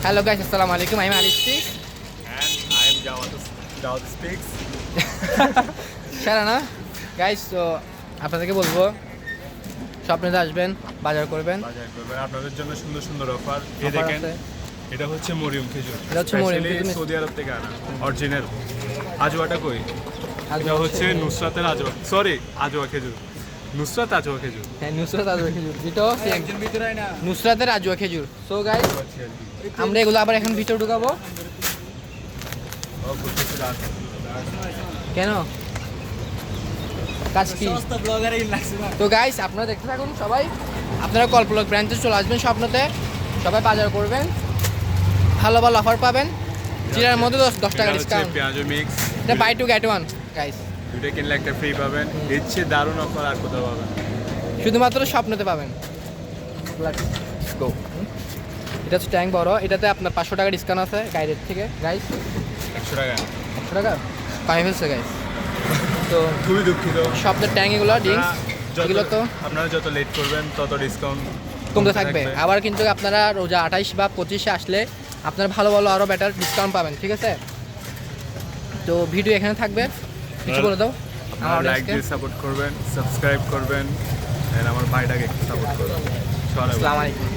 Hello guys, assalamu alaikum. I'm Ali Speaks. And I am Jawad Speaks. শারানা guys, তো আপনাদেরকে বলবো স্বপ্নেতে আসবেন, বাজার করবেন। বাজার করবেন আপনাদের জন্য সুন্দর সুন্দর অফার। এই Offer দেখেন, আছে। এটা হচ্ছে মরিয়ম খেজুর। এটা হচ্ছে মরিয়ম Specially খেজুর। সৌদি আরব থেকে আনা অরিজিনাল। আজওয়াটা কই? এটা হচ্ছে নুসরাতের আজওয়া। সরি, আজওয়া খেজুর। নুসরাত আজওয়া খেজুর। হ্যাঁ, নুসরাত আজওয়া খেজুর। এটাও সেম। নুসরাতের আজওয়া খেজুর। সো গাইস, আমরা এগুলো আবার এখন ভিতরে ঢুকাবো। কেন? কাজ কি? তো গাইস, আপনারা দেখতে থাকুন সবাই। আপনারা কল্পলক ব্রাঞ্চে চলে আসবেন স্বপ্নতে, সবাই বাজার করবেন, ভালো ভালো অফার পাবেন। জিরার মধ্যে 10 টাকা ডিসকাউন্ট। পেঁয়াজু মিক্স। এটা buy two get one guys. দুটো কিনলে একটা ফ্রি পাবেন। এর চেয়ে দারুণ অফার আর কোথাও পাবেন? শুধুমাত্র স্বপ্নতে পাবেন। Go. এটা হচ্ছে ট্যাঙ্ক বড়, এটাতে আপনার 500 টাকা ডিসকাউন্ট আছে গাইডের থেকে গাইস। 100 টাকা। 100 টাকা কমে ফেলছে গাইস। তো খুবই দুঃখিত। স্বপ্নের ট্যাঙ্ক এগুলো ড্রিঙ্কস এগুলো তো আপনারা যত লেট করবেন তত ডিসকাউন্ট কমতে থাকবে। আবার কিন্তু আপনারা রোজা 28 বা 25-এ আসলে আপনারা ভালো ভালো আরও বেটার ডিসকাউন্ট পাবেন, ঠিক আছে? তো ভিডিও এখানে থাকবে, কিছু বলে দাও আমার লাইক অডিয়েন্সকে। দিয়ে সাপোর্ট করবেন, সাবস্ক্রাইব করবেন, আর আমার ভাইটাকে একটু সাপোর্ট করবেন। আসসালামু আলাইকুম।